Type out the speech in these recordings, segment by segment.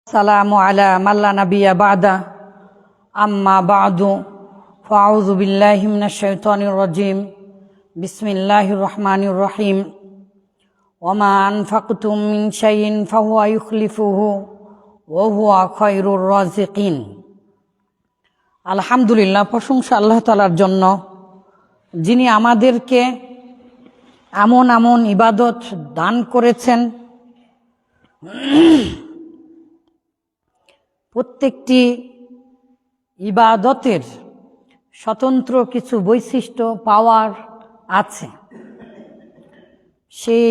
السلام على من لا نبي بعده أما بعد فأعوذ بالله من الشيطان الرجيم بسم الله الرحمن الرحيم وما أنفقتم من شيء فهو يخلفه وهو خير الرازقين আলহামদুলিল্লাহ, প্রশংসা আল্লাহ তাআলার জন্য, যিনি আমাদেরকে এমন এমন ইবাদত দান করেছেন। প্রত্যেকটি ইবাদতের স্বতন্ত্র কিছু বৈশিষ্ট্য পাওয়ার আছে। সেই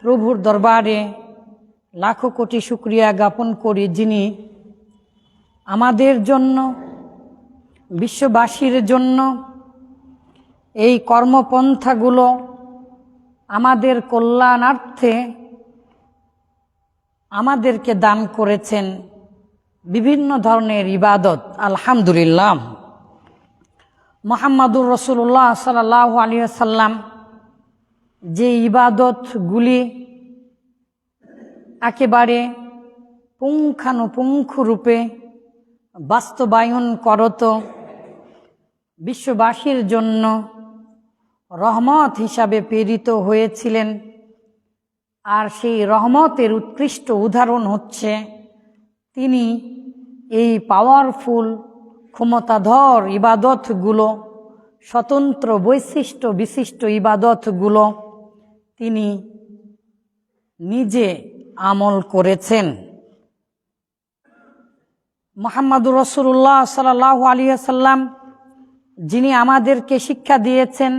প্রভুর দরবারে লাখো কোটি শুকরিয়া জ্ঞাপন করি, যিনি আমাদের জন্য, বিশ্ববাসীর জন্য এই কর্মপন্থাগুলো আমাদের কল্যাণার্থে আমাদেরকে দান করেছেন। বিভিন্ন ধরনের ইবাদত, আলহামদুলিল্লাহ। মুহাম্মাদুর রাসূলুল্লাহ সাল্লাল্লাহু আলাইহি ওয়াসাল্লাম যে ইবাদতগুলি একেবারে পুঙ্খানুপুঙ্খ রূপে বাস্তবায়ন করত, বিশ্ববাসীর জন্য রহমত হিসাবে প্রেরিত হয়েছিলেন। আর সেই রহমতের উৎকৃষ্ট উদাহরণ হচ্ছে তিনি এই পাওয়ারফুল ক্ষমতাধর ইবাদতগুলো, স্বতন্ত্র বৈশিষ্ট্য বিশিষ্ট ইবাদতগুলো তিনি নিজে আমল করেছেন। মুহাম্মাদুর রাসূলুল্লাহ সাল্লাল্লাহু আলাইহি ওয়াসাল্লাম যিনি আমাদেরকে শিক্ষা দিয়েছেন,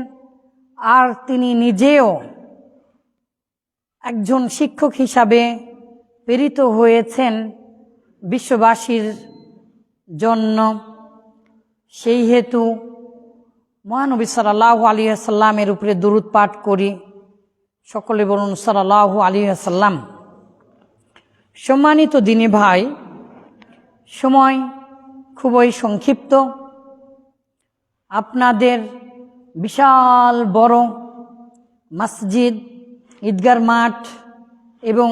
আর তিনি নিজেও একজন শিক্ষক হিসাবে প্রেরিত হয়েছেন বিশ্ববাসীর জন্য। সেই হেতু মহানবী সাল্লাল্লাহু আলাইহি ওয়াসাল্লামের উপরে দুরূদ পাঠ করি। সকলে বলুন সাল্লাল্লাহু আলাইহি ওয়াসাল্লাম। সম্মানিত দিনী ভাই, সময় খুবই সংক্ষিপ্ত। আপনাদের বিশাল বড় মসজিদ, ঈদগার মাঠ এবং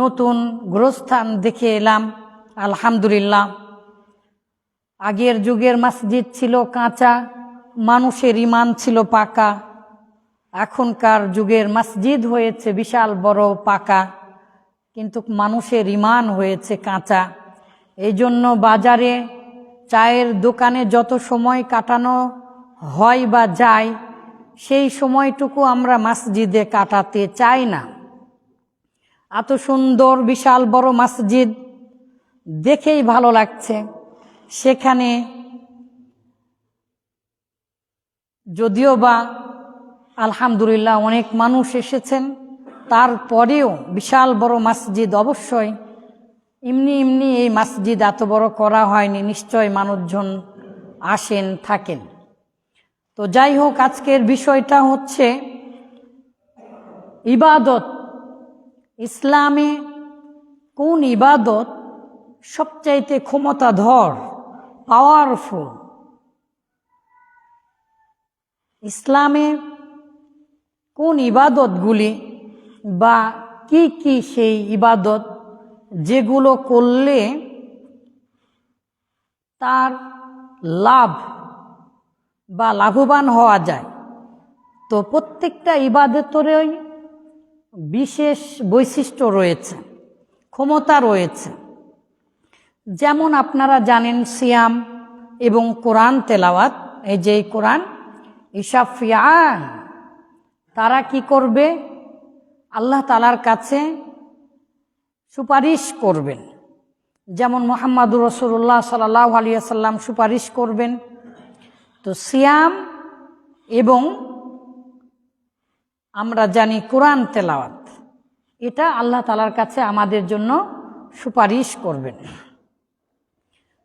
নতুন গোরস্থান দেখে এলাম, আলহামদুলিল্লাহ। আগের যুগের মসজিদ ছিল কাঁচা, মানুষের ঈমান ছিল পাকা। এখনকার যুগের মসজিদ হয়েছে বিশাল বড় পাকা, কিন্তু মানুষের ঈমান হয়েছে কাঁচা। এই জন্য বাজারে, চায়ের দোকানে যত সময় কাটানো হয় বা যায়, সেই সময়টুকু আমরা মসজিদে কাটাতে চাই না। এত সুন্দর বিশাল বড় মসজিদ দেখেই ভালো লাগছে। সেখানে যদিও বা আলহামদুলিল্লাহ অনেক মানুষ এসেছেন, তারপরেও বিশাল বড় মসজিদ, অবশ্যই এমনি এমনি এই মসজিদ এত বড় করা হয়নি, নিশ্চয় মানুষজন আসেন থাকেন। তো যাই হোক, আজকের বিষয়টা হচ্ছে ইবাদত। ইসলামে কোন ইবাদত সবচাইতে ক্ষমতাধর, পাওয়ারফুল? ইসলামে কোন ইবাদতগুলি বা কি কি সেই ইবাদত যেগুলো করলে তার লাভ বা লাভবান হওয়া যায়? তো প্রত্যেকটা ইবাদতেরই বিশেষ বৈশিষ্ট্য রয়েছে, ক্ষমতা রয়েছে। যেমন আপনারা জানেন, সিয়াম এবং কোরআন তেলাওয়াত, এই যে কোরআন, ইশাফিয়ান, তারা কি করবে? আল্লাহ তাআলার কাছে সুপারিশ করবেন। যেমন মুহাম্মাদুর রাসূলুল্লাহ সাল্লাল্লাহু আলাইহি ওয়াসাল্লাম সুপারিশ করবেন। তো সিয়াম এবং আমরা জানি কোরআন তেলাওয়াত, এটা আল্লাহ তাআলার কাছে আমাদের জন্য সুপারিশ করবেন।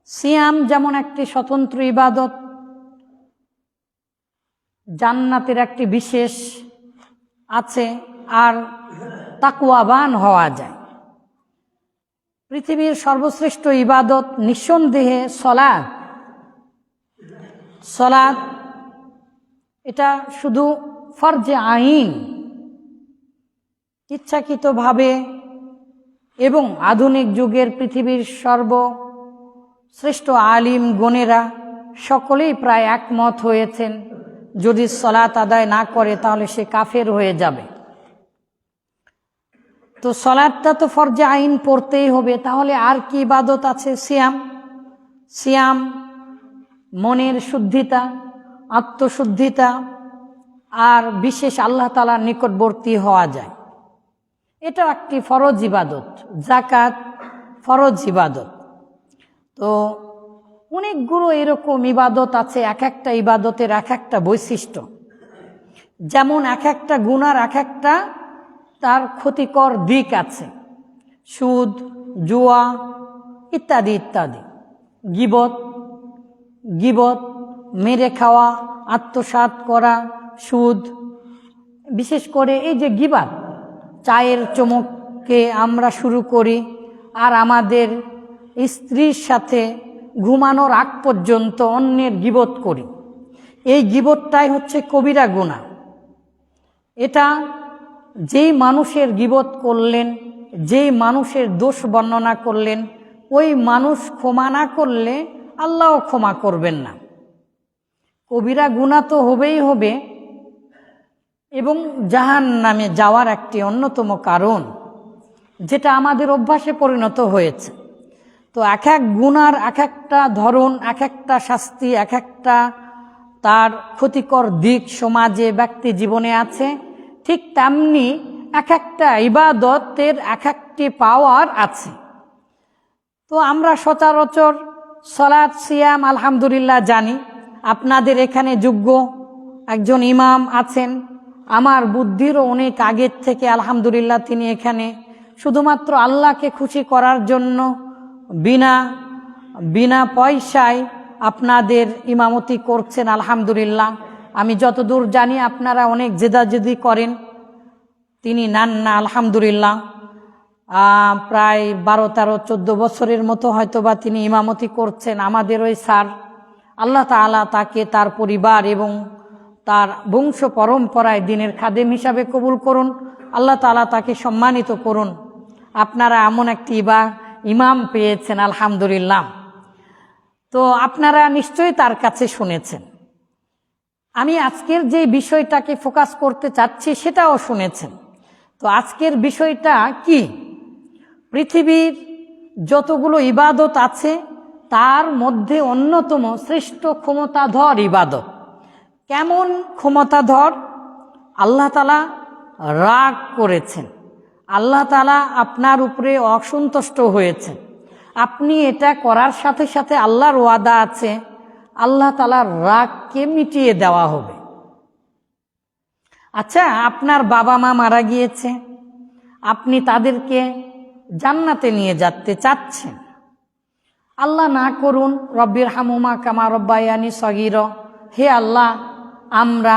সিয়াম যেমন একটি স্বতন্ত্র ইবাদত, জান্নাতের একটি বিশেষ আছে, আর তাকওয়াবান হওয়া যায়। পৃথিবীর সর্বশ্রেষ্ঠ ইবাদত নিঃসন্দেহে সালাত। সালাত এটা শুধু ফরজে আইন, ইচ্ছাকৃতভাবে এবং আধুনিক যুগের পৃথিবীর সর্বশ্রেষ্ঠ আলিম গণেরা সকলেই প্রায় একমত হয়েছেন, যদি সালাত আদায় না করে তাহলে সে কাফের হয়ে যাবে। তো সালাতটা তো ফরজে আইন পড়তেই হবে, তাহলে আর কি ইবাদত আছে? সিয়াম মনের শুদ্ধিতা, আত্মশুদ্ধিতা, আর বিশেষ আল্লাহ তাআলার নিকটবর্তী হওয়া যায়, এটা একটি ফরজ ইবাদত। যাকাত ফরজ ইবাদত। তো অনেকগুলো এরকম ইবাদত আছে, এক একটা ইবাদতের এক একটা বৈশিষ্ট্য। যেমন এক একটা গুনার এক একটা তার ক্ষতিকর দিক আছে, সুদ, জুয়া ইত্যাদি ইত্যাদি। গীবত, মেরে খাওয়া, আত্মসাৎ করা, সুদ, বিশেষ করে এই যে গীবত, চায়ের চমককে আমরা শুরু করি আর আমাদের স্ত্রীর সাথে ঘুমানোর আগ পর্যন্ত অন্যের গীবত করি, এই গীবতটাই হচ্ছে কবিরা গুনাহ। এটা যেই মানুষের গীবত করলেন, যেই মানুষের দোষ বর্ণনা করলেন, ওই মানুষ ক্ষমা না করলে আল্লাহও ক্ষমা করবেন না। কবিরা গুনাহ তো হবেই হবে, এবং জাহান্নামে যাওয়ার একটি অন্যতম কারণ, যেটা আমাদের অভ্যাসে পরিণত হয়েছে। তো এক এক গুনার এক একটা ধরন, এক একটা শাস্তি, এক একটা তার ক্ষতিকর দিক সমাজে ব্যক্তি জীবনে আছে, ঠিক তেমনি এক একটা ইবাদতের এক একটি পাওয়ার আছে। তো আমরা সচরাচর সালাত, সিয়াম আলহামদুলিল্লাহ জানি। আপনাদের এখানে যোগ্য একজন ইমাম আছেন, আমার বুদ্ধিরও অনেক আগের থেকে আলহামদুলিল্লাহ তিনি এখানে শুধুমাত্র আল্লাহকে খুশি করার জন্য বিনা পয়সায় আপনাদের ইমামতি করছেন আলহামদুলিল্লাহ। আমি যতদূর জানি আপনারা অনেক জেদাজেদি করেন, তিনি নেন না আলহামদুলিল্লাহ। প্রায় 12, 13, 14 বছরের মতো হয়তোবা তিনি ইমামতি করছেন আমাদের ওই স্যার। আল্লাহ তাআলা তাকে, তার পরিবার এবং তার বংশ পরম্পরায় দিনের খাদেম হিসাবে কবুল করুন। আল্লাহ তাআলা তাকে সম্মানিত করুন। আপনারা এমন একটি ইমাম পেয়েছেন আলহামদুলিল্লাহ। তো আপনারা নিশ্চয়ই তার কাছে শুনেছেন। আমি আজকের যে বিষয়টাকে ফোকাস করতে চাচ্ছি সেটাও শুনেছেন। তো আজকের বিষয়টা কি? পৃথিবীর যতগুলো ইবাদত আছে তার মধ্যে অন্যতম শ্রেষ্ঠ ক্ষমতাধর ইবাদত। কেমন ক্ষমতাধর? আল্লাহ তাআলা রাগ করেছেন, আল্লাহ তাআলা আপনার উপরে অসন্তুষ্ট হয়েছেন। আপনি এটা করার সাথে সাথে আল্লাহর ওয়াদা আছে, আল্লাহ তাআলার রাগকে মিটিয়ে দেওয়া হবে। আচ্ছা, আপনার বাবা মা মারা গিয়েছে, আপনি তাদেরকে জান্নাতে নিয়ে যেতে চাচ্ছেন। আল্লাহ না করুন, রব্বির হামুমা কামা রব্বায়ানি সগীরা, হে আল্লাহ আমরা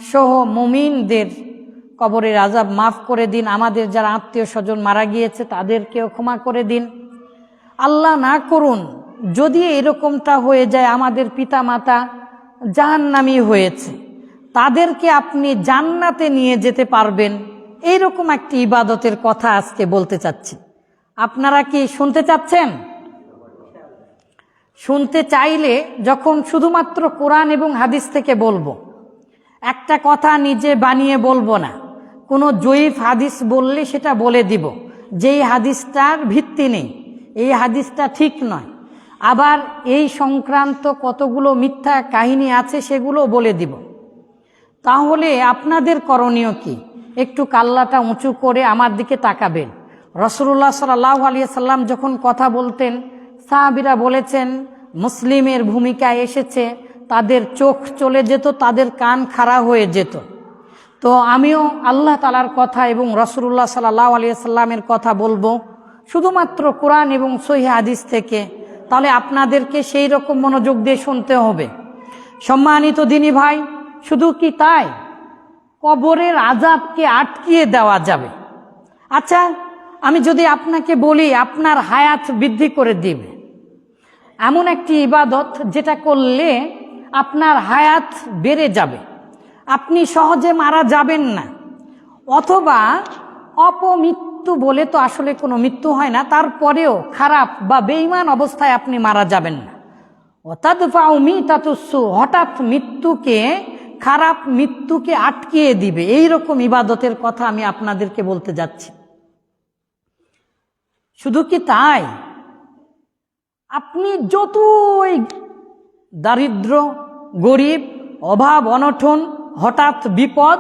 সহ মুমিনদের কবরের আযাব মাফ করে দিন, আমাদের যারা আত্মীয় স্বজন মারা গিয়েছে তাদেরকেও ক্ষমা করে দিন। আল্লাহ না করুন যদি এরকমটা হয়ে যায় আমাদের পিতা মাতা জাহান্নামী হয়েছে, তাদেরকে আপনি জান্নাতে নিয়ে যেতে পারবেন, এইরকম একটি ইবাদতের কথা আজকে বলতে চাচ্ছি। আপনারা কি শুনতে চাচ্ছেন? শুনতে চাইলে যখন শুধুমাত্র কোরআন এবং হাদিস থেকে বলবো, একটা কথা নিজে বানিয়ে বলবো না, কোনো জয়ীফ হাদিস বললে সেটা বলে দিব, যেই হাদিসটার ভিত্তি নেই, এই হাদিসটা ঠিক নয়। আবার এই সংক্রান্ত কতগুলো মিথ্যা কাহিনী আছে সেগুলো বলে দিব। তাহলে আপনাদের করণীয় কি? একটু কাল্লাটা উঁচু করে আমার দিকে তাকাবেন। রাসূলুল্লাহ সাল্লাল্লাহু আলাইহি সাল্লাম যখন কথা বলতেন, সাহাবীরা বলেছেন মুসলিমের ভূমিকায় এসেছে, তাদের চোখ চলে যেত, তাদের কান খাড়া হয়ে যেত। তো আমিও আল্লাহ তাআলার কথা এবং রাসূলুল্লাহ সাল্লাল্লাহু আলাইহি সাল্লামের কথা বলবো শুধুমাত্র কোরআন এবং সহিহ হাদিস থেকে। তাহলে আপনাদেরকে সেই রকম মনোযোগ দিয়ে শুনতে হবে। সম্মানিত দিনী ভাই, শুধু কি তাই, কবরের আযাবকে আটকিয়ে দেওয়া যাবে। আচ্ছা, আমি যদি আপনাকে বলি আপনার হায়াত বৃদ্ধি করে দিবে, এমন একটি ইবাদত যেটা করলে আপনার হায়াত বেড়ে যাবে, আপনি সহজে মারা যাবেন না, অথবা অপমৃত্যু মৃত্যু বলে তো আসলে কোনো মৃত্যু হয় না, তারপরেও খারাপ বা বেঈমান অবস্থায় আপনি মারা যাবেন না। অতাদফাউ মিতাতুসসু, হঠাৎ মৃত্যুকে, খারাপ মৃত্যুকে আটকিয়ে দিবে, এইরকম ইবাদতের কথা আমি আপনাদেরকে বলতে যাচ্ছি। শুধু কি তাই, আপনি যতই দারিদ্র, গরিব, অভাব, অনটন, হঠাৎ বিপদ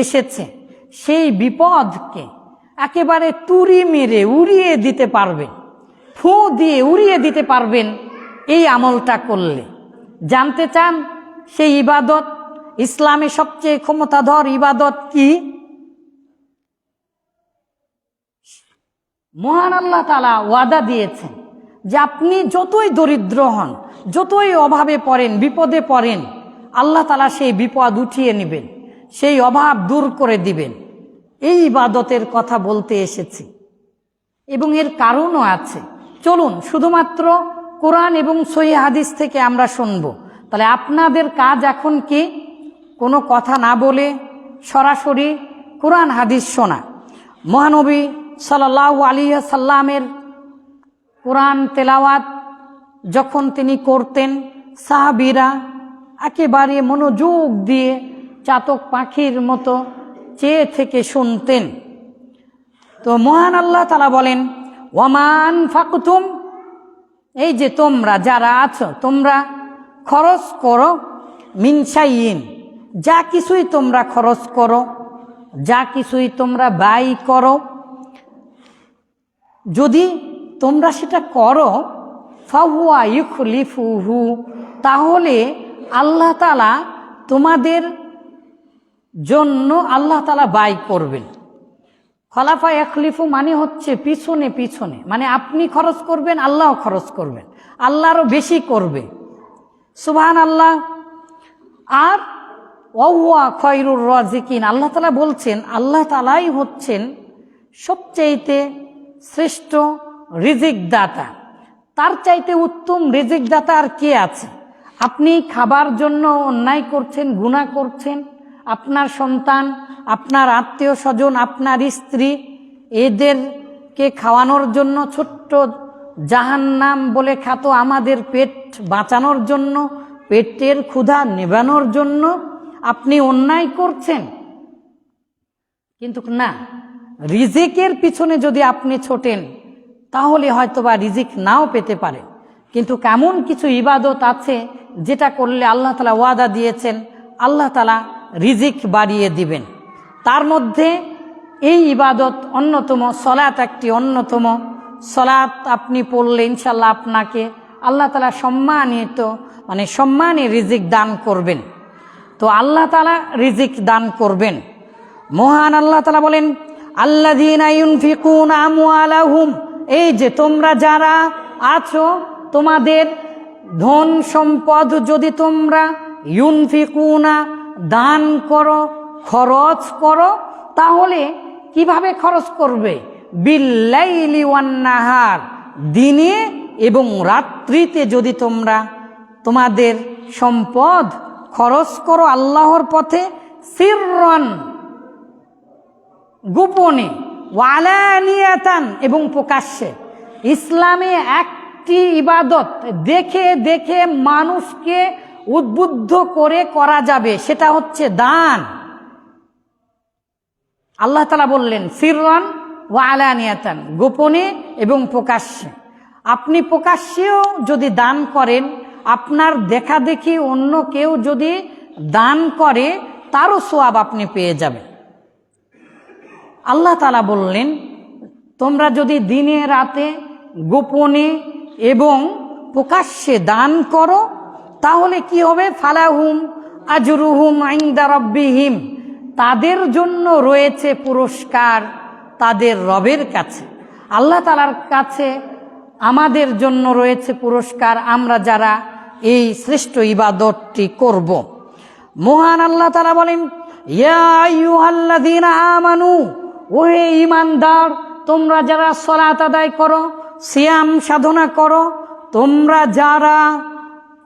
এসেছে, সেই বিপদকে একেবারে তুড়ি মেরে উড়িয়ে দিতে পারবেন, ফু দিয়ে উড়িয়ে দিতে পারবেন এই আমলটা করলে। জানতে চান সেই ইবাদত, ইসলামে সবচেয়ে ক্ষমতাধর ইবাদত কি? মহান আল্লাহ তাআলা ওয়াদা দিয়েছেন যে আপনি যতই দরিদ্র হন, যতই অভাবে পড়েন, বিপদে পড়েন, আল্লাহ তাআলা সেই বিপদ উঠিয়ে নেবেন, সেই অভাব দূর করে দিবেন। এই ইবাদতের কথা বলতে এসেছি এবং এর কারণও আছে। চলুন শুধুমাত্র কোরআন এবং সহিহ হাদিস থেকে আমরা শুনব। তাহলে আপনাদের কাজ এখন কি? কোনো কথা না বলে সরাসরি কোরআন হাদিস শোনা। মহানবী সাল্লাল্লাহু আলাইহি সাল্লামের কোরআন তেলাওয়াত যখন তিনি করতেন, সাহাবীরা একেবারে মনোযোগ দিয়ে চাতক পাখির মতো চেয়ে থেকে শুনতেন। তো মহান আল্লাহ তাআলা বলেন, ওয়ামান ফাকুতুম, এই যে তোমরা যারা আছো, তোমরা খরচ করো, মিন শাইইন, যা কিছুই তোমরা খরচ করো, যা কিছুই তোমরা ব্যয় করো, যদি তোমরা সেটা করো, ফাহুয়া ইউখলিফুহু, তাহলে আল্লাহ তাআলা তোমাদের জন্য আল্লাহ তাআলা ব্যয় করবেন। খলাফা ইয়াখলিফু মানে হচ্ছে পিছনে পিছনে, মানে আপনি খরচ করবেন, আল্লাহ খরচ করবেন, আল্লাহরও বেশি করবে। সুবহানাল্লাহ। আর ওয়াহুয়া খয়রুর রাজিকিন, আল্লাহ তাআলা বলছেন, আল্লাহ তাআলাই হচ্ছেন সবচাইতে শ্রেষ্ঠ রিজিক দাতা। তার চাইতে উত্তম রিজিক দাতা আর কে আছে? আপনি খাবার জন্য অন্যায় করছেন, গুনাহ করছেন, আপনার সন্তান, আপনার আত্মীয় স্বজন, আপনার স্ত্রী, এদেরকে খাওয়ানোর জন্য, ছোট্ট জাহান্নাম বলে খ্যাত আমাদের পেট বাঁচানোর জন্য, পেটের ক্ষুধা নেবানোর জন্য আপনি অন্যায় করছেন। কিন্তু না, রিজিকের পিছনে যদি আপনি ছোটেন তাহলে হয়তোবা রিজিক নাও পেতে পারে। কিন্তু কেমন কিছু ইবাদত আছে যেটা করলে আল্লাহ তাআলা ওয়াদা দিয়েছেন আল্লাহ তাআলা রিজিক বাড়িয়ে দিবেন। তার মধ্যে এই ইবাদত অন্যতম, সলাত একটি অন্যতম। সলাত আপনি পড়লে ইনশাল্লাহ আপনাকে আল্লাহ তাআলা সম্মানিত, মানে সম্মানে রিজিক দান করবেন। তো আল্লাহ তাআলা রিজিক দান করবেন। মহান আল্লাহ তাআলা বলেন, আল্লাযীনা ইউনফিকুনা আমওয়ালাহুম, এই যে তোমরা যারা আছো, তোমাদের ধন সম্পদ যদি তোমরা ইউনফিকুনা দান করো, খরচ করো, তাহলে কিভাবে খরচ করবে? বিল্লাইলি ওয়ান নাহার, দিনে এবং রাত্রিতে যদি তোমরা তোমাদের সম্পদ খরচ করো আল্লাহর পথে, সিররান গোপনে, ওয়ালানিয়াতান এবং প্রকাশ্যে। ইসলামে একটি ইবাদত দেখে দেখে মানুষকে উদ্বুদ্ধ করে করা যাবে, সেটা হচ্ছে দান। আল্লাহ তাআলা বললেন সিররান ওয়া আলানিয়াতান, গোপনে এবং প্রকাশ্যে। আপনি প্রকাশ্যেও যদি দান করেন, আপনার দেখা দেখি অন্য কেউ যদি দান করে, তারও সওয়াব আপনি পেয়ে যাবেন। আল্লাহ তাআলা বললেন, তোমরা যদি দিনে রাতে গোপনে এবং প্রকাশ্যে দান করো, তাহলে কি হবে? ফালাহুম আজরুহুম ইনদা রাব্বিহিম, তাদের জন্য রয়েছে পুরস্কার তাদের রবের কাছে। আল্লাহ তাআলার কাছে আমাদের জন্য রয়েছে পুরস্কার, আমরা যারা এই শ্রেষ্ঠ ইবাদতটি করব। মহান আল্লাহ তাআলা বলেন, ইয়া আইয়ুহাল্লাযীনা আমানু, ওহে ঈমানদার, তোমরা যারা সালাত আদায় করো, সিয়াম সাধনা করো, তোমরা যারা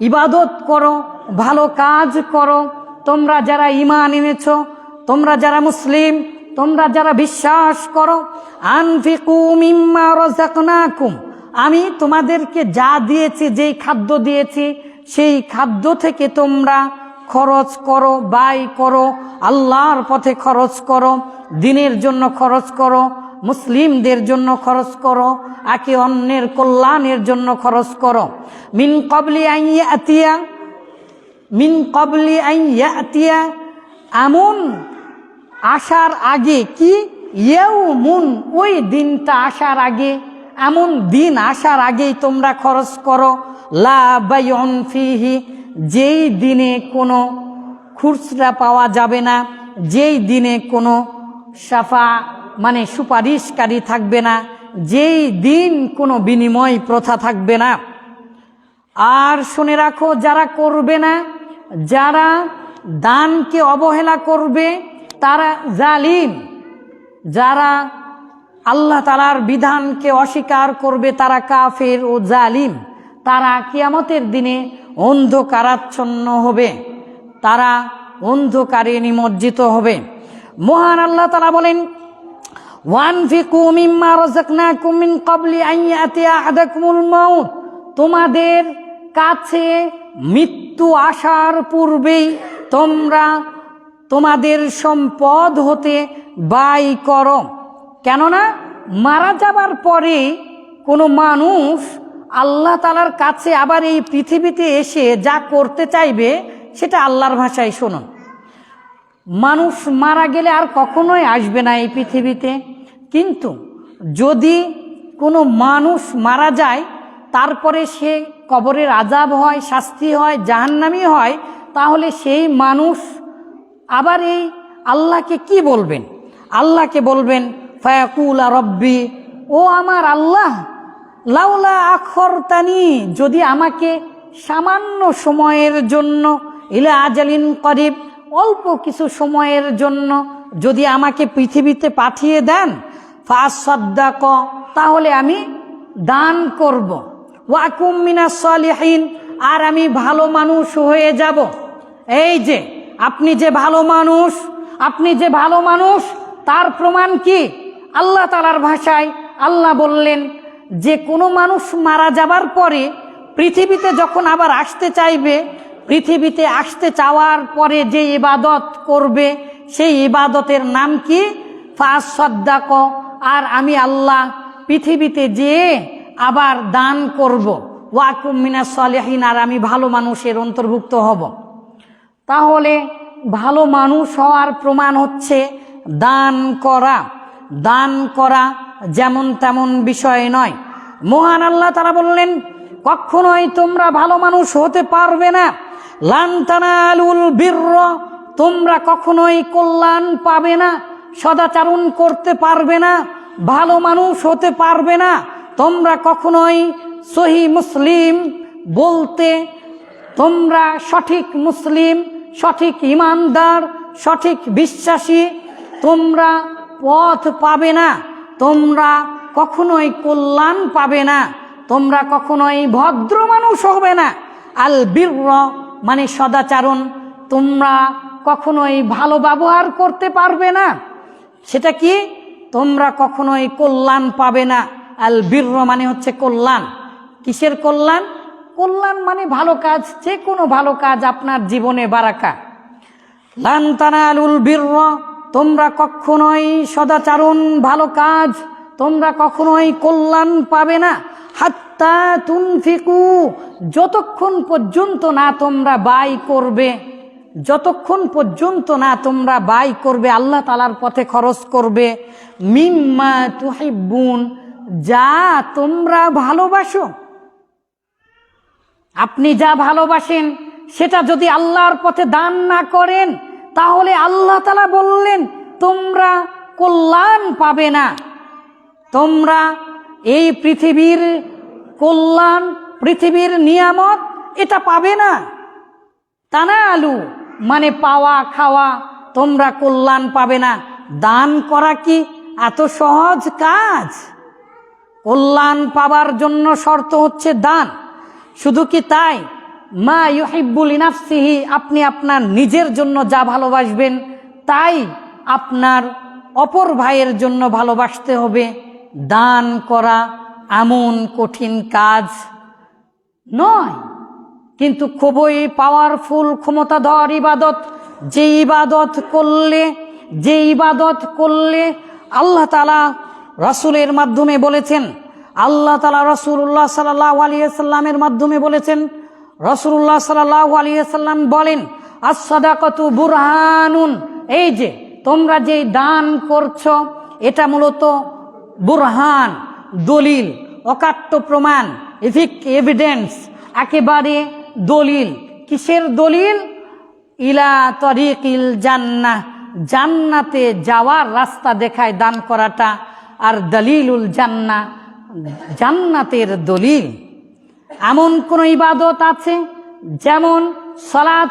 ইবাদত করো, ভালো কাজ করো, তোমরা যারা ঈমান এনেছো, তোমরা যারা মুসলিম, তোমরা যারা বিশ্বাস করো, আনফিকু মিম্মা রাযাকনাকুম, আমি তোমাদেরকে যা দিয়েছি, যেই খাদ্য দিয়েছি সেই খাদ্য থেকে তোমরা খরচ করো, ব্যয় করো, আল্লাহর পথে খরচ করো, দ্বীনের জন্য খরচ করো, মুসলিমদের জন্য খরচ করো, একে অন্যের কল্যাণের জন্য খরচ করো। মিন ক্বাবলি আন ইয়াতিয়া, এমন আসার আগে, কি ইয়াউমুন, ওই দিনটা আসার আগে, এমন দিন আসার আগেই তোমরা খরচ করো, লা বাইউন ফিহি, যেই দিনে কোনো খুচরা পাওয়া যাবে না, যেই দিনে কোনো সাফা মানে সুপারিশকারী থাকবে না, যেই দিন কোনো বিনিময় প্রথা থাকবে না। আর শুনে রাখো, যারা করবে না, যারা দানকে অবহেলা করবে তারা জালিম, যারা আল্লাহ তাআলার বিধানকে অস্বীকার করবে তারা কাফের ও জালিম, তারা কিয়ামতের দিনে অন্ধকারাচ্ছন্ন হবে, তারা অন্ধকারে নিমজ্জিত হবে। মহান আল্লাহ তাআলা বলেন, ওয়ানফিকু মিম্মা রাযাকনাকুম মিন ক্বাবলি আন ইয়াতিয়া আহাদাকুমুল মাউত, তোমাদের কাছে মৃত্যু আসার পূর্বেই তোমরা তোমাদের সম্পদ হতে ব্যয় করো। কেননা মারা যাবার পরে কোনো মানুষ আল্লাহ তাআলার কাছে আবার এই পৃথিবীতে এসে যা করতে চাইবে সেটা আল্লাহর ভাষায় শুনুন। মানুষ মারা গেলে আর কখনোই আসবে না এই পৃথিবীতে, কিন্তু যদি কোনো মানুষ মারা যায় তারপরে সে কবরের আযাব হয়, শাস্তি হয়, জাহান্নামী হয়, তাহলে সেই মানুষ আবার এই আল্লাহকে কি বলবেন? আল্লাহকে বলবেন ফায়াকুলা রব্বি, ও আমার আল্লাহ, লাউলা আখরতানি, যদি আমাকে সামান্য সময়ের জন্য, ইলা আজালিন করিব, অল্প কিছু সময়ের জন্য যদি আমাকে পৃথিবীতে পাঠিয়ে দেন, ফাসাদ্দাক, তাহলে আমি দান করব, ওয়া আকুম মিনাস সালিহিন, আর আমি ভালো মানুষ হয়ে যাব। এই যে আপনি যে ভালো মানুষ, আপনি যে ভালো মানুষ, তার প্রমাণ কি? আল্লাহ তাআলার ভাষায় আল্লাহ বললেন যে কোনো মানুষ মারা যাবার পরে পৃথিবীতে যখন আবার আসতে চাইবে, পৃথিবীতে আসতে চাওয়ার পরে যে ইবাদত করবে সেই ইবাদতের নাম কি? ফাসাদ্দাক, আর আমি আল্লাহ পৃথিবীতে যেয়ে আবার দান করব, ওয়া আকুম মিনাস সালিহিন, আর আমি ভালো মানুষের অন্তর্ভুক্ত হব। তাহলে ভালো মানুষ হওয়ার প্রমাণ হচ্ছে দান করা। দান করা যেমন তেমন বিষয় নয়। মহান আল্লাহ তাআলা বললেন, কখনোই তোমরা ভালো মানুষ হতে পারবে না, লান তানালুল বিরর, তোমরা কখনোই কল্যাণ পাবে না, সদাচরণ করতে পারবে না, ভালো মানুষ হতে পারবে না, তোমরা কখনোই সহি মুসলিম বলতে, তোমরা সঠিক মুসলিম, সঠিক ইমানদার, সঠিক বিশ্বাসী তোমরা পথ পাবে না, তোমরা কখনোই কল্যাণ পাবে না, তোমরা কখনোই ভদ্র মানুষ হবে না। আল বিরর মানে সদাচরণ, তোমরা কখনোই ভালো ব্যবহার করতে পারবে না, সেটা কি? তোমরা কখনোই কল্যাণ পাবে না। আল বিরর মানে হচ্ছে কল্যাণ। কিসের কল্যাণ? কল্যাণ মানে ভালো কাজ, যে কোনো ভালো কাজ আপনার জীবনে বারাকা। লান তানালুল বিরর, তোমরা কখনোই সদাচরণ, ভালো কাজ, তোমরা কখনোই কল্যাণ পাবে না। হাত্তা তুনফিকু, যতক্ষণ পর্যন্ত না তোমরা ব্যয় করবে, যতক্ষণ পর্যন্ত না তোমরা ব্যয় করবে, আল্লাহ তাআলার পথে খরচ করবে, মিম্মা তুহিব্বুন, যা তোমরা ভালোবাসো। আপনি যা ভালোবাসেন সেটা যদি আল্লাহর পথে দান না করেন, তাহলে আল্লাহ তাআলা বললেন তোমরা কল্যাণ পাবে না, তোমরা এই পৃথিবীর কল্যাণ, পৃথিবীর নিয়ামত এটা পাবে না। তানালু মানে পাওয়া, খাওয়া, তোমরা কল্যাণ পাবে না। দান করা কি এত সহজ কাজ? কল্যাণ পাবার জন্য শর্ত হচ্ছে দান। শুধু কি তাই? মা ইউহিব্বু লিনাফসিহি, আপনি আপনার নিজের জন্য যা ভালোবাসবেন তাই আপনার অপর ভাইয়ের জন্য ভালোবাসতে হবে। দান করা এমন কঠিন কাজ নয়, কিন্তু খুবই পাওয়ারফুল, ক্ষমতাধর ইবাদত। যে ইবাদত করলে আল্লাহ তাআলা রাসূলের মাধ্যমে বলেছেন, আল্লাহ তাআলা রাসূলুল্লাহ সাল্লাল্লাহু আলাইহি ওয়াসাল্লামের মাধ্যমে বলেছেন। রাসূলুল্লাহ সাল্লাল্লাহু আলাইহি ওয়াসাল্লাম বলেন, আস-সাদাকাতু বুরহানুন, এই যে তোমরা যে দান করছো এটা মূলত বুরহান, দলিল, অকাট্য প্রমাণ, এভিডেন্স, একেবারে দলিল। কিসের দলিল? ইলা তরিকিল জান্নাহ, জান্নাতে যাওয়ার রাস্তা দেখায় দান করাটা। আর দলিলুল জান্নাহ, জান্নাতের দলিল। এমন কোন ইবাদত আছে? যেমন সালাত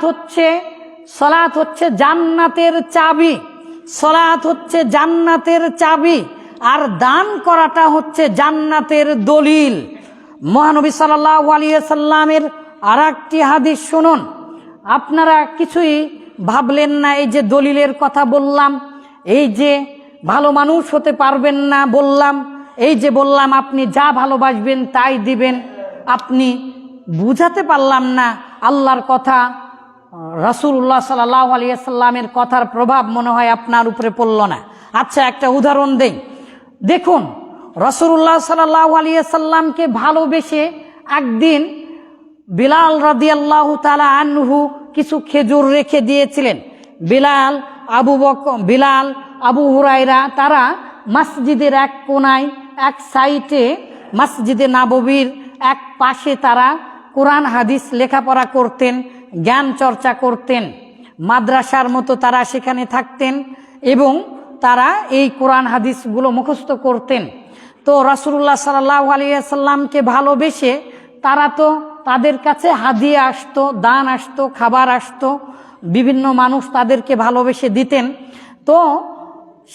হচ্ছে জান্নাতের চাবি, সালাত হচ্ছে জান্নাতের চাবি, আর দান করাটা হচ্ছে জান্নাতের দলিল। মহানবী সাল্লাল্লাহু আলাইহি ওয়াসাল্লামের আরেকটি হাদিস শুনুন। আপনারা কিছুই ভাবলেন না, এই যে দলিলের কথা বললাম, এই যে ভালো মানুষ হতে পারবেন না বললাম, এই যে বললাম আপনি যা ভালোবাসবেন তাই দিবেন, আপনি বুঝাতে পারলাম না আল্লাহর কথা, রাসূলুল্লাহ সাল্লাল্লাহু আলাইহি ওয়াসাল্লামের কথার প্রভাব মনে হয় আপনার উপরে পড়ল না। আচ্ছা, একটা উদাহরণ দেই। দেখুন, রাসূলুল্লাহ সাল্লাল্লাহু আলাইহি ওয়াসাল্লামকে ভালোবেসে একদিন বিলাল রাদিয়াল্লাহু তাআলা আনহু কিছু খেজুর রেখে দিয়েছিলেন। বিলাল, আবু হুরায়রা তারা মসজিদের এক কোনায়, এক সাইডে, মসজিদে নববীর এক পাশে তারা কোরআন হাদিস লেখাপড়া করতেন, জ্ঞান চর্চা করতেন। মাদ্রাসার মতো তারা সেখানে থাকতেন এবং তারা এই কোরআন হাদিসগুলো মুখস্থ করতেন। তো রাসূলুল্লাহ সাল্লাল্লাহু আলাইহি ওয়াসাল্লামকে ভালোবেসে তারা তো, তাদের কাছে হাদিয়া আসতো, দান আসতো, খাবার আসতো, বিভিন্ন মানুষ তাদেরকে ভালোবেসে দিতেন। তো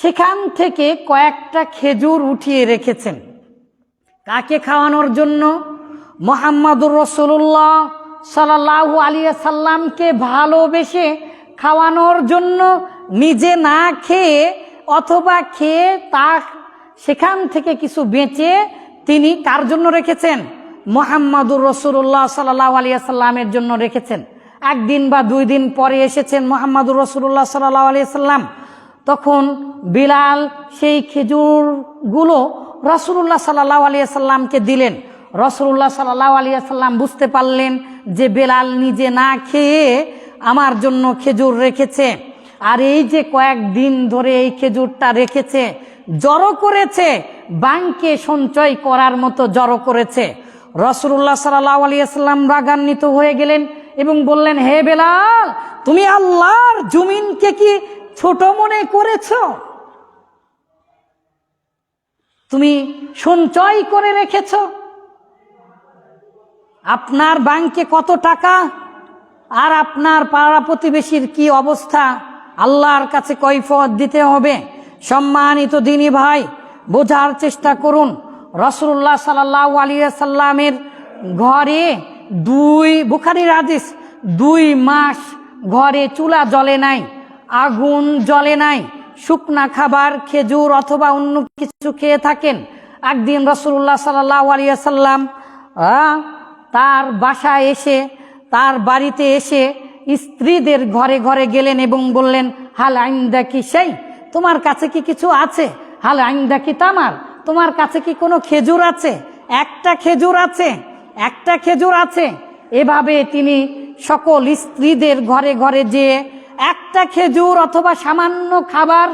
সেখান থেকে কয়েকটা খেজুর উঠিয়ে রেখেছেন। কাকে খাওয়ানোর জন্য? মুহাম্মাদুর রাসূলুল্লাহ সাল্লাল্লাহু আলাইহি ওয়াসাল্লামকে ভালোবেসে খাওয়ানোর জন্য। নিজে না খেয়ে অথবা খেয়ে তা সেখান থেকে কিছু বেঁচে তিনি কার জন্য রেখেছেন? মুহাম্মাদুর রাসূলুল্লাহ সাল্লাল্লাহু আলাইহি ওয়াসাল্লামের জন্য রেখেছেন। একদিন বা 2 দিন পরে এসেছেন মুহাম্মাদুর রাসূলুল্লাহ সাল্লাল্লাহু আলাইহি ওয়াসাল্লাম, তখন বিলাল সেই খেজুরগুলো রাসূলুল্লাহ সাল্লাল্লাহু আলাইহি ওয়াসাল্লামকে দিলেন। রাসূলুল্লাহ সাল্লাল্লাহু আলাইহি ওয়াসাল্লাম বুঝতে পারলেন যে বেলাল নিজে না খেয়ে আমার জন্য খেজুর রেখেছে, আর এই যে কয়েকদিন ধরে এই খেজুরটা রেখেছে, জড়ো করেছে, ব্যাংকে সঞ্চয় করার মতো জড়ো করেছে। রাসূলুল্লাহ সাল্লাল্লাহু আলাইহি ওয়াসাল্লাম রাগান্বিত হয়ে গেলেন এবং বললেন, হে বেলাল, তুমি আল্লাহর জমিনকে কি ছোট মনে করেছো? তুমি সঞ্চয় করে রেখেছো, আপনার ব্যাংকে কত টাকা, আর আপনার পাড়া প্রতিবেশীর কি অবস্থা, আল্লাহর কাছে কৈফিয়ত দিতে হবে। সম্মানিত দিনী ভাই, বোঝার চেষ্টা করুন। রাসূলুল্লাহ সাল্লাল্লাহু আলাইহি ওয়াসাল্লামের ঘরে বুখারীর হাদিস, 2 মাস ঘরে চুলা জ্বলে নাই, আগুন জ্বলে নাই, শুকনা খাবার, খেজুর অথবা অন্য কিছু খেয়ে থাকেন। একদিন রাসূলুল্লাহ সাল্লাল্লাহু আলাইহি ওয়াসাল্লাম তার বাসায় এসে, তার বাড়িতে এসে স্ত্রীদের ঘরে ঘরে গেলেন এবং বললেন, হাল ইনদাকি শাই, তোমার কাছে কি কিছু আছে? হাল ইনদাকি তামার, তোমার কাছে কি কোনো খেজুর আছে? একটা খেজুর আছে, একটা খেজুর আছে। এভাবে তিনি সকল স্ত্রীদের ঘরে ঘরে যেয়ে একটা খেজুর অথবা সামান্য খাবার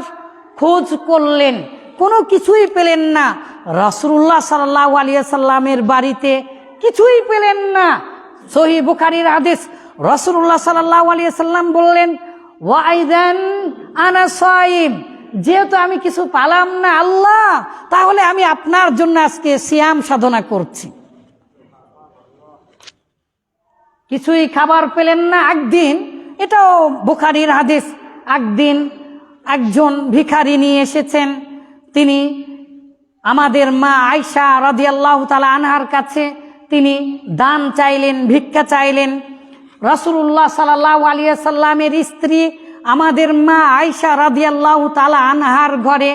খোঁজ করলেন, কোনো কিছুই পেলেন না। রাসূলুল্লাহ সাল্লাল্লাহু আলাইহি ওয়াসাল্লামের বাড়িতে কিছুই পেলেন না। সহিহ বুখারীর হাদিস, রাসূলুল্লাহ সাল্লাল্লাহু আলাইহি ওয়াসাল্লাম বললেন, ওয়াইদান আনা সাইম, যেহেতু আমি কিছু পেলাম না আল্লাহ, তাহলে আমি আপনার জন্য আজকে সিয়াম সাধনা করছি। কিছুই খাবার পেলেন না। একদিন, এটাও বুখারীর হাদিস, একদিন একজন ভিখারি নিয়ে এসেছেন। তিনি আমাদের মা আয়েশা রাদিয়াল্লাহু তাআলা আনহার কাছে তিনি দান চাইলেন, ভিক্ষা চাইলেন। রাসূলুল্লাহ সাল্লাল্লাহু আলাইহি ওয়াসাল্লামের স্ত্রী আমাদের মা আয়েশা রাদিয়াল্লাহু তাআলা আনহার ঘরে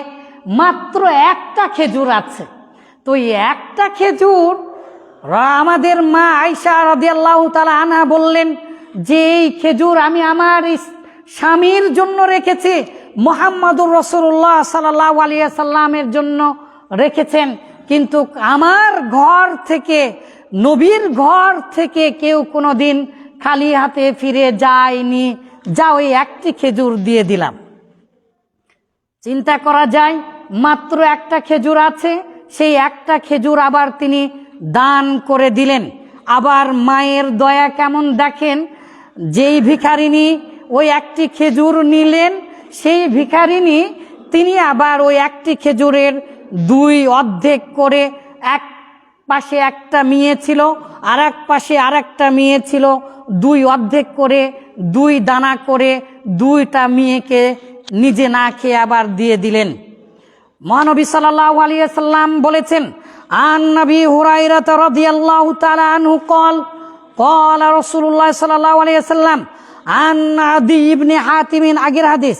মাত্র একটা খেজুর আছে। তো এই একটা খেজুর আমাদের মা আয়েশা রাদিয়াল্লাহু তাআলা আনহা বললেন যে এই খেজুর আমি আমার স্বামীর জন্য রেখেছি, মুহাম্মদুর রাসূলুল্লাহ সাল্লাল্লাহু আলাইহি সাল্লামের জন্য রেখেছেন, কিন্তু আমার ঘর থেকে, নবীর ঘর থেকে কেউ কোনোদিন খালি হাতে ফিরে যায়নি, যা ওই একটি খেজুর দিয়ে দিলাম। চিন্তা করা যায়, মাত্র একটা খেজুর আছে, সেই একটা খেজুর আবার তিনি দান করে দিলেন। আবার মায়ের দয়া কেমন দেখেন, যেই ভিখারিনী ওই একটি খেজুর নিলেন, সেই ভিখারিনী তিনি আবার ওই একটি খেজুরের দুই অর্ধেক করে, এক পাশে একটা মেয়ে ছিল আর এক পাশে আর একটা মেয়ে ছিল, দুই অর্ধেক করে দুই দানা করে দুইটা মেয়েকে নিজে না খেয়ে আবার দিয়ে দিলেন। মহানবী সাল্লাল্লাহু আলাইহি সাল্লাম বলেছেন, আন নবী হুরায়রা রাদিয়াল্লাহু তাআলা আনহু قال قال رسول الله صلى الله عليه وسلم عن عدي بن حاتم আগের হাদিস,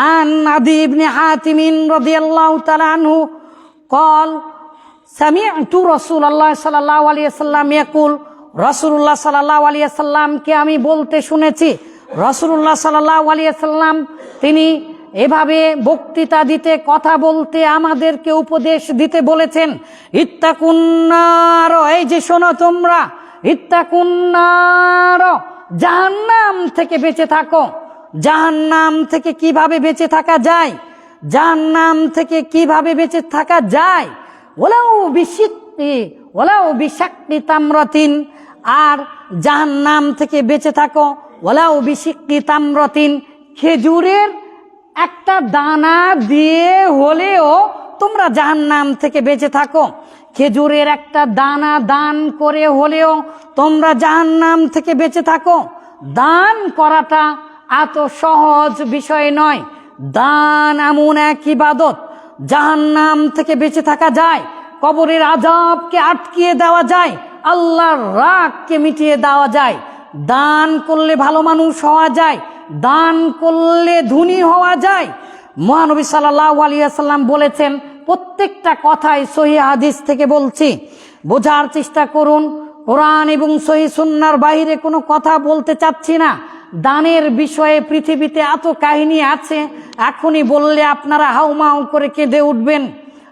عن عدي بن حاتم رضي الله تعالى عنه قال سمعت رسول الله صلى الله عليه وسلم يقول, রাসূলুল্লাহ সাল্লাল্লাহু আলাইহি সাল্লামকে আমি বলতে শুনেছি। রাসূলুল্লাহ সাল্লাল্লাহু আলাইহি সাল্লাম তিনি এভাবে বক্তৃতা দিতে, কথা বলতে, আমাদেরকে উপদেশ দিতে বলেছেন, ইত্তাকুন নার, এই যে শোনো তোমরা, ইত্তাকুন নার, জাহান্নাম থেকে বেঁচে থাকো। জাহান্নাম থেকে কিভাবে বেঁচে থাকা যায়? জাহান্নাম থেকে কিভাবে বেঁচে থাকা যায়? ওলাও বিশাক্কি তামরাতিন, আর জাহান্নাম থেকে বেঁচে থাকো ওলাও বিশাক্কি তামরাতিন, খেজুরের একটা দানা দিয়ে হলেও তোমরা জাহান্নাম থেকে বেঁচে থাকো। খেজুরের একটা দানা দান করে হলেও তোমরা জাহান্নাম থেকে বেঁচে থাকো। দান করাটা এত সহজ বিষয় নয়। দান এমন এক ইবাদত, জাহান্নাম থেকে বেঁচে থাকা যায়, কবরের আযাবকে আটকিয়ে দেওয়া যায়, আল্লাহর রাগকে মিটিয়ে দেওয়া যায়। দান করলে ভালো মানুষ হওয়া যায়, দান করলে ধনী হওয়া যায়। মহানবী সাল্লাল্লাহু আলাইহি ওয়াসাল্লাম বলেছেন, প্রত্যেকটা কথাই সহিহ হাদিস থেকে বলছি, বোঝার চেষ্টা করুন। কোরআন এবং সহিহ সুন্নাহর বাইরে কোনো কথা বলতে চাচ্ছি না। দানের বিষয়ে পৃথিবীতে এত কাহিনী আছে, এখনই বললে আপনারা হাউমাউ করে কেঁদে উঠবেন,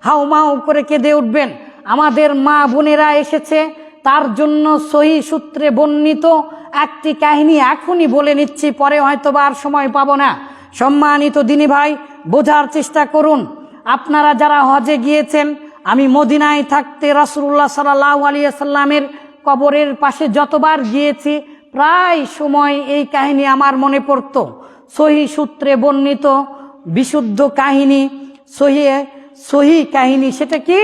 হাউমাউ করে কেঁদে উঠবেন। আমাদের মা বোনেরা এসেছে, তার জন্য সহিহ সূত্রে বর্ণিত একটি কাহিনী এখনই বলে নিচ্ছি, পরে হয়তো বা আর সময় পাবো না। সম্মানিত দিনী ভাই, বোঝার চেষ্টা করুন। আপনারা যারা হজে গিয়েছেন, আমি মদিনায় থাকতে রাসূলুল্লাহ সাল্লাল্লাহু আলাইহি সাল্লামের কবরের পাশে যতবার গিয়েছি, প্রায় সময় এই কাহিনী আমার মনে পড়ত। সহিহ সূত্রে বর্ণিত বিশুদ্ধ কাহিনী, সহিহ কাহিনী। সেটা কি?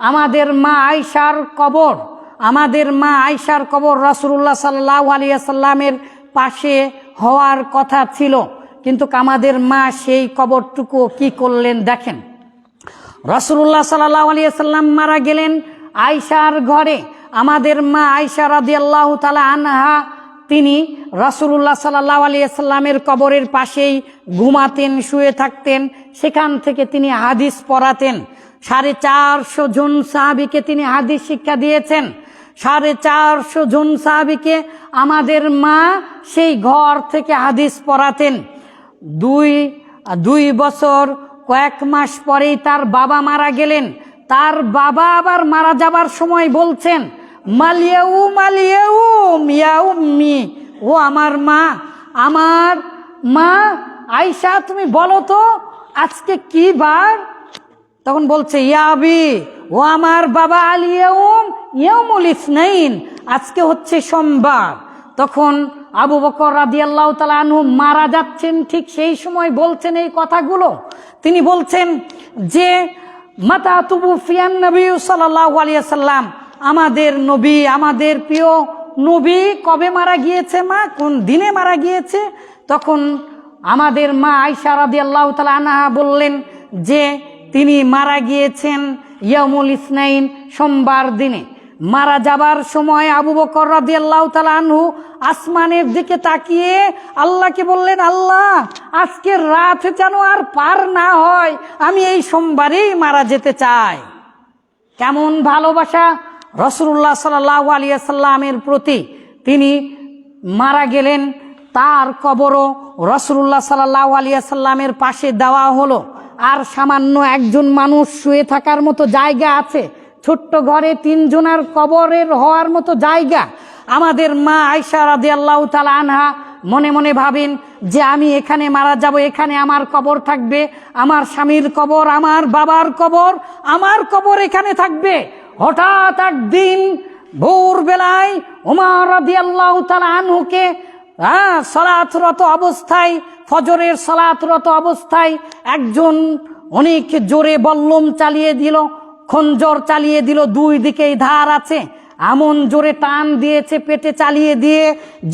আমাদের মা আয়েশার কবর, আমাদের মা আয়েশার কবর রাসূলুল্লাহ সাল্লাল্লাহু আলাইহি সাল্লামের পাশে হওয়ার কথা ছিল, কিন্তু আমাদের মা সেই কবরটুকু কি করলেন দেখেন। রাসূলুল্লাহ সাল্লাল্লাহু আলাইহি সাল্লাম মারা গেলেন আয়েশার ঘরে। আমাদের মা আয়েশা রাদিয়াল্লাহু তাআলা আনহা তিনি রাসূলুল্লাহ সাল্লাল্লাহু আলাইহি সাল্লামের কবরের পাশেই ঘুমাতেন, শুয়ে থাকতেন। সেখান থেকে তিনি হাদিস পড়াতেন। 450 জন সাহাবীকে তিনি হাদিস শিক্ষা দিয়েছেন। 450 জন সাহাবীকে আমাদের মা সেই ঘর থেকে হাদিস পড়াতেন। দুই বছর কয়েক মাস পরেই তার বাবা মারা গেলেন। তার বাবা আবার মারা যাবার সময় বলছেন, মালিয়াউম মালিয়াউম ইয়া উম্মি, ও আমার মা আয়েশা, তুমি বলো তো আজকে কি বার? তখন বলছে, ইয়া আবি, ও আমার বাবা, আলিয়াউম ইয়াউমুল ইসনাইন, আজকে হচ্ছে সোমবার। তখন আবু বকর রাদিয়াল্লাহু তাআলা আনহু মারা যাচ্ছেন, ঠিক সেই সময় বলছেন এই কথাগুলো। তিনি বলছেন যে মাতা তুবুফিয়ান নবী সাল্লাল্লাহু আলাইহি সাল্লাম, আমাদের নবী, আমাদের প্রিয় নবী কবে মারা গিয়েছে মা, কোন দিনে মারা গিয়েছে? তখন আমাদের মা আয়েশা রাদিয়াল্লাহু তাআলা আনহা বললেন যে তিনি মারা গিয়েছেন ইয়াউমুল ইসনাইন, সোমবার দিনে। মারা যাবার সময় আবু বকর রাদিয়াল্লাহু তাআলা আনহু আসমানের দিকে তাকিয়ে আল্লাহকে বললেন, আল্লাহ আজকের রাত যেন আর পার না হয়, আমি এই সোমবারেই মারা যেতে চাই। কেমন ভালোবাসা রাসূলুল্লাহ সাল্লাল্লাহু আলাইহি ওয়াসাল্লামের প্রতি। তিনি মারা গেলেন, তার কবরও রাসূলুল্লাহ সাল্লাল্লাহু আলাইহি ওয়াসাল্লামের পাশে দেওয়া হলো। আর সামান্য একজন মানুষ শুয়ে থাকার মতো জায়গা আছে, ছোট্ট ঘরে 3 জনের কবরের হওয়ার মতো জায়গা। আমাদের মা আয়েশা রাদিয়াল্লাহু তাআলা আনহা মনে মনে ভাবেন যে আমি এখানে মারা যাব, এখানে আমার কবর থাকবে, আমার স্বামীর কবর, আমার বাবার কবর, আমার কবর এখানে থাকবে। হঠাৎ একদিন ভোরবেলায় ওমর রাদিয়াল্লাহু তাআলা আনহুকে সালাতরত অবস্থায়, ফজরের সালাতরত অবস্থায় একজন অনেক জোরে বল্লম চালিয়ে দিল, খঞ্জর চালিয়ে দিল, 2 দিকেই ধার আছে, এমন জোরে টান দিয়েছে পেটে চালিয়ে দিয়ে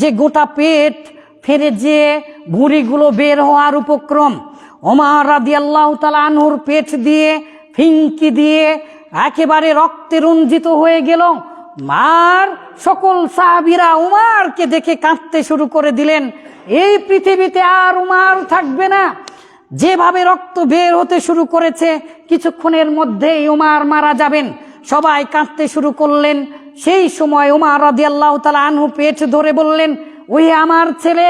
যে গোটা পেট ফেরে যে ভুঁড়িগুলো বের হওয়ার উপক্রম। ওমর রাদিয়াল্লাহু তাআলা আনহুর পেট দিয়ে ফিঙ্কি দিয়ে একেবারে রক্তে রঞ্জিত হয়ে গেল। মার সকল সাহাবীরা উমারকে দেখে কাঁদতে শুরু করে দিলেন। এই পৃথিবীতে আর উমার থাকবে না। যেভাবে রক্ত বের হতে শুরু করেছে, কিছুক্ষণের মধ্যেই উমার মারা যাবেন। সবাই কাঁদতে শুরু করলেন। সেই সময় উমার রাদিয়াল্লাহু তাআলা আনহু পেট ধরে বললেন, ওহে আমার ছেলে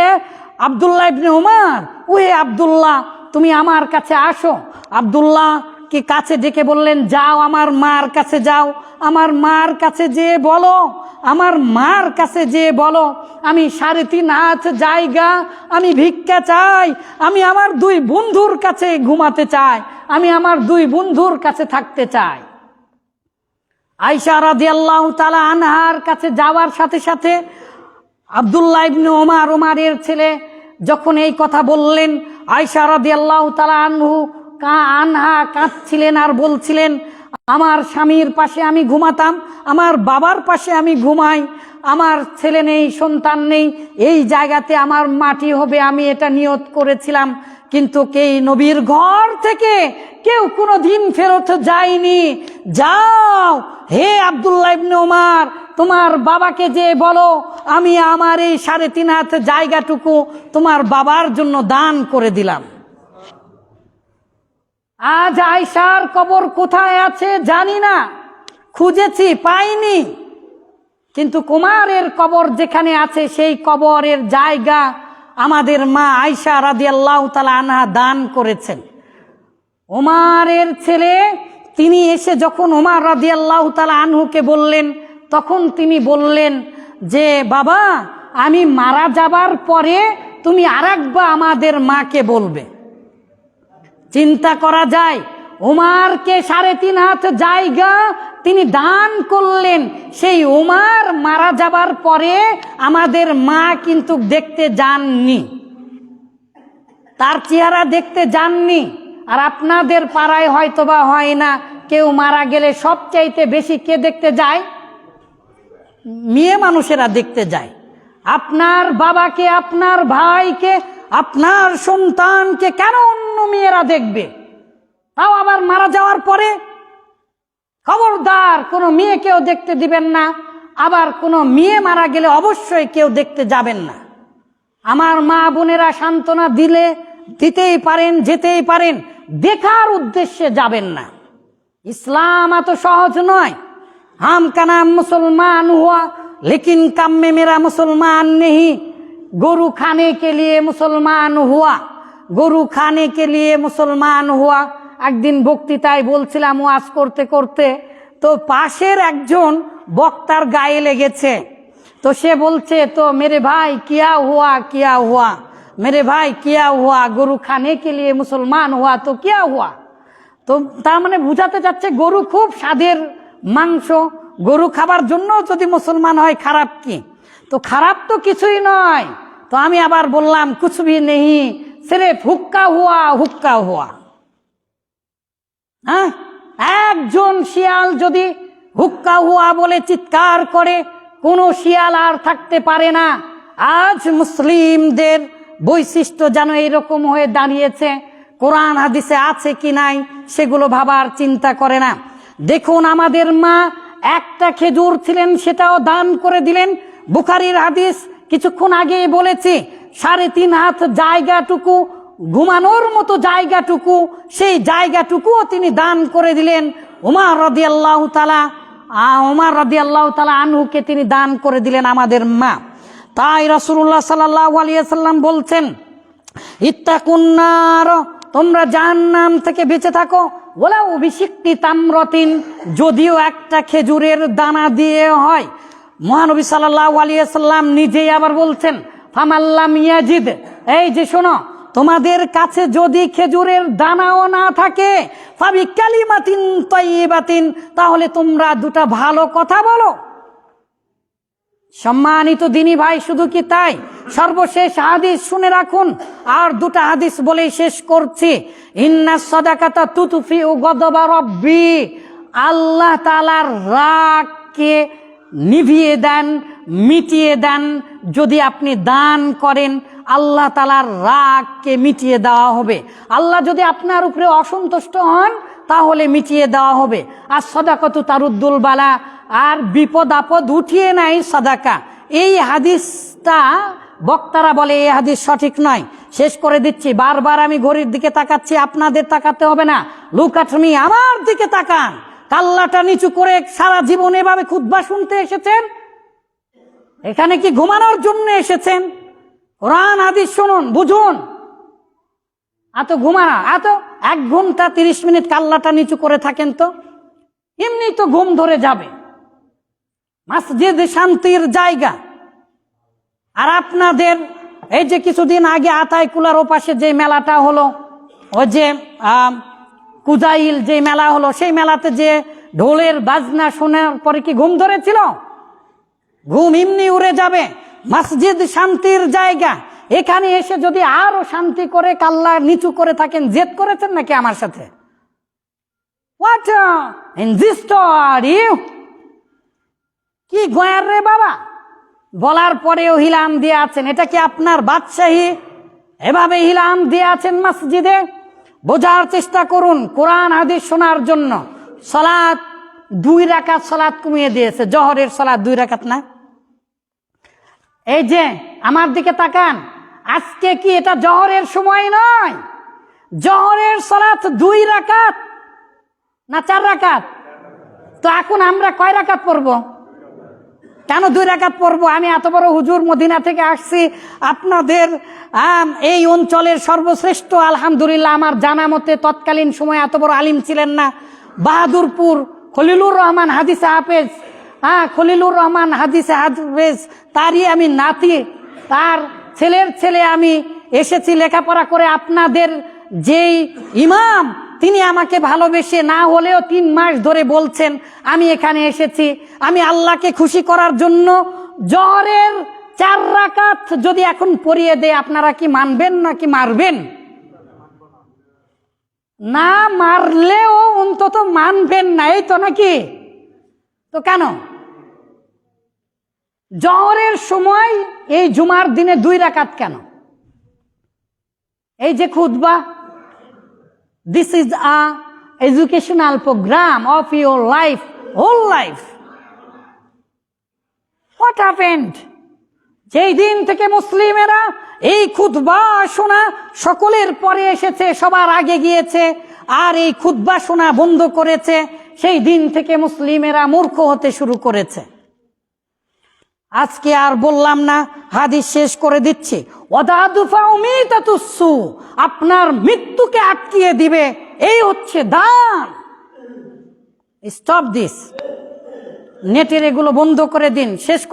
আব্দুল্লাহ ইবনে উমার, ওহে আব্দুল্লাহ, তুমি আমার কাছে আসো। আব্দুল্লাহ কে কাছে ডেকে বললেন, যাও আমার মার কাছে যাও, আমার মার কাছে যেয়ে বলো, আমার মার কাছে যেয়ে বলো আমি 3.5 হাত জায়গা আমি ভিক্ষা চাই, আমি আমার 2 বন্ধুর কাছে ঘুমাতে চাই, আমি আমার 2 বন্ধুর কাছে থাকতে চাই। আয়েশা রাদিয়াল্লাহু তাআলা আনহার কাছে যাওয়ার সাথে সাথে আব্দুল্লাহ ইবনে ওমর, ওমরের ছেলে, যখন এই কথা বললেন, আয়েশা রাদিয়াল্লাহু তাআলা আনহা কাঁদছিলেন আর বলছিলেন, আমার স্বামীর পাশে আমি ঘুমাতাম, আমার বাবার পাশে আমি ঘুমাই, আমার ছেলে নেই, সন্তান নেই, এই জায়গাতে আমার মাটি হবে, আমি এটা নিয়ত করেছিলাম। কিন্তু এই নবীর ঘর থেকে কেউ কোনো দিন ফেরত যায়নি। যাও হে আব্দুল্লাহ ইবনে ওমর, তোমার বাবাকে যে বলো আমি আমার এই 3.5 হাত জায়গাটুকু তোমার বাবার জন্য দান করে দিলাম। আজ আয়েশার কবর কোথায় আছে জানি না, খুঁজেছি পাইনি, কিন্তু কুমারের কবর যেখানে আছে সেই কবরের জায়গা আমাদের মা আয়েশা রাদিয়াল্লাহু তাআলা আনহা দান করেছেন। ওমরের ছেলে তিনি এসে যখন ওমর রাদিয়াল্লাহু তাআলা আনহুকে বললেন, তখন তিনি বললেন যে বাবা, আমি মারা যাবার পরে তুমি আরেকবার আমাদের মাকে বলবে। চিন্তা করা যায়, ওমরকে 3.5 হাত জায়গা তিনি দান করলেন। সেই ওমর মারা যাবার পরে আমাদের মা কিন্তু দেখতে যাননি, তার চেহারা দেখতে যাননি। আর আপনাদের পাড়ায় হয়তোবা হয় না, কেউ মারা গেলে সবচাইতে বেশি কে দেখতে যায়? মেয়ে মানুষেরা দেখতে যায়। আপনার বাবাকে, আপনার ভাইকে, আপনার সন্তানকে কেন অন্য মেয়েরা দেখবে? তাও আবার মারা যাওয়ার পরে। খবরদার কোনো মেয়েকেও দেখতে দিবেন না। আবার কোনো মেয়ে মারা গেলে অবশ্যই কেউ দেখতে যাবেন না। আমার মা বোনেরা সান্ত্বনা দিতেই পারেন, যেতেই পারেন, দেখার উদ্দেশ্যে যাবেন না। ইসলাম এত সহজ নয়। হাম কা নাম মুসলমান হুয়া লেকিন কাম মে মেরা মুসলমান নেহি। গরু খানে কে লিয়ে মুসলমান হুয়া, গরু খানে কে লিয়ে মুসলমান হুয়া। একদিন বক্তৃতায় বলছিলাম, ওয়াজ করতে করতে, তো পাশের একজন বক্তার গায়ে লেগেছে। তো সে বলছে, তো মেরে ভাই কিয়া হুয়া, কিয়া হুয়া, মেরে ভাই কিয়া হুয়া, গরু খানে কে লিয়ে মুসলমান হুয়া তো কিয়া হুয়া। তো তার মানে বুঝাতে চাচ্ছে গরু খুব স্বাদের মাংস, গরু খাবার জন্য যদি মুসলমান হয় খারাপ কি? তো খারাপ তো কিছুই নয়। তো আমি আবার বললাম, কুছ ভি নেহি, সির্ফ হুক্কা হুয়া, হুক্কা হুয়া। হ্যাঁ, একজন শিয়াল যদি হুক্কা হুয়া বলে চিৎকার করে, কোনো শিয়াল আর থাকতে পারে না। আজ মুসলিমদের বৈশিষ্ট্য যেন এরকম হয়ে দাঁড়িয়েছে, কোরআন হাদিসে আছে কি নাই সেগুলো ভাবার চিন্তা করে না। দেখুন, আমাদের মা একটা খেজুর ছিলেন, সেটাও দান করে দিলেন। বুখারীর হাদিস, কিছুক্ষণ আগে বলেছি 3.5 হাত জায়গাটুকু, ঘুমানোর মতো জায়গাটুকু, সেই জায়গাটুকুও তিনি দান করে দিলেন ওমর রাদিয়াল্লাহু তাআলা আনহুকে তিনি দান করে দিলেন, আমাদের মা। তাই রাসূলুল্লাহ সাল্লাল্লাহু আলাইহি ওয়াসাল্লাম বলছেন, ইত্তাকুন নার, তোমরা জাহান্নাম থেকে বেঁচে থাকো, ওয়ালাউ বিশিক্কি তামরাতিন, যদিও একটা খেজুরের দানা দিয়ে হয়। মহানবী সাল্লাল্লাহু আলাইহি ওয়াসাল্লাম নিজেই আবার বলছেন, ফামাল্লাম ইয়াজিদ, এই যে শোনো, তোমাদের কাছে যদি খেজুরের দানাও না থাকে, ফাবি কালিমাতিন তাইয়্যিবাতিন, তাহলে তোমরা দুটা ভালো কথা বলো। সম্মানিত দিনী ভাই, শুধু কি তাই, সর্বশেষ হাদিস শুনে রাখুন, আর দুটা হাদিস বলেই শেষ করছি। ইন্নাস সাদাকাতা তুতফিউ গদবা রাব্বি, আল্লাহ তাআলার রাগকে নিভিয়ে দেন, মিটিয়ে দেন। যদি আপনি দান করেন, আল্লাহ তাআলার রাগকে মিটিয়ে দেওয়া হবে। আল্লাহ যদি আপনার উপরে অসন্তুষ্ট হন, তাহলে মিটিয়ে দেওয়া হবে। আর সাদাকাতু তারুদ্দুল বালা, আর বিপদ আপদ উঠিয়ে নেয় সাদাকা। এই হাদিসটা বক্তারা বলে এই হাদিস সঠিক নয়। শেষ করে দিচ্ছি, বারবার আমি ঘড়ির দিকে তাকাচ্ছি, আপনাদের তাকাতে হবে না। লুক অ্যাট মি, আমার দিকে তাকান। কাল্লাটা নিচু করে সারা জীবন এভাবে খুতবা শুনতে এসেছেন? এখানে কি ঘুমানোর জন্য এসেছেন? কোরআন হাদিস শুনুন, বুঝুন। এত ঘুমানা, এত 1 ঘন্টা 30 মিনিট কাল্লাটা নিচু করে থাকেন তো এমনি তো ঘুম ধরে যাবে। মসজিদ শান্তির জায়গা। আর আপনাদের এই যে কিছুদিন আগে আতাইকুলার ওপাশে যে মেলাটা হলো, ওই যে কুজাইল যে মেলা হলো, সেই মেলাতে যে ঢোলের বাজনা শোনার পরে কি ঘুম ধরেছিল? ঘুম এমনি উড়ে যাবে। মসজিদ শান্তির জায়গা, এখানে এসে যদি আরো শান্তি করে কাল্লা নিচু করে থাকেন, জেদ করেছেন নাকি আমার সাথে? What insister you? কি গয়ার রে বাবা, বলার পরেও হিলাম দিয়ে আছেন। এটা কি আপনার বাদশাহী? এভাবে হিলাম দিয়ে আছেন মসজিদে? বোঝার চেষ্টা করুন। কোরআন হাদিস শোনার জন্য সালাত 2 রাকাত সালাত কমিয়ে দিয়েছে। জোহরের সালাত 2 রাকাত না? এই যে আমার দিকে তাকান, আজকে কি এটা জোহরের সময় নয়? জোহরের সালাত 2 রাকাত না 4 রাকাত? তো এখন আমরা কয় রাকাত পড়বো? কেন 2 রাকাত পড়বো? আমি এত বড় হুজুর, মদিনা থেকে আসছি, আপনাদের এই অঞ্চলের সর্বশ্রেষ্ঠ, আলহামদুলিল্লাহ আমার জানা মতে তৎকালীন সময় এত বড় আলিম ছিলেন না। বাহাদুরপুর খলিলুর রহমান হাদিসে হাফেজ, খলিলুর রহমান হাদিসে হাফেজ, তারই আমি নাতি, তার ছেলের ছেলে আমি এসেছি লেখাপড়া করে। আপনাদের যেই ইমাম, তিনি আমাকে ভালোবেসে না হলেও 3 মাস ধরে বলছেন আমি এখানে এসেছি, আমি আল্লাহকে খুশি করার জন্য জোহরের 4 রাকাত যদি এখন পড়িয়ে দেয়, আপনারা কি মানবেন নাকি মারবেন? না মারলেও অন্তত মানবেন না, এই তো নাকি? তো কেন জোহরের সময় এই জুমার দিনে 2 রাকাত কেন? এই যে খুতবা, this is a educational program of your life, whole life. What happened? যেই দিন থেকে মুসলিমেরা এই খুতবা শোনা সকলের পরে এসেছে, সবার আগে গিয়েছে, আর এই খুতবা শোনা বন্ধ করেছে, সেই দিন থেকে মুসলিমেরা মূর্খ হতে শুরু করেছে। আজকে আর বললাম না, হাদিস শেষ করে দিচ্ছি। আপনার মৃত্যুকে আটকিয়ে দিবে, এই হচ্ছে দান। স্টপ দিস, নেটের এগুলো বন্ধ করে দিন, শেষ করে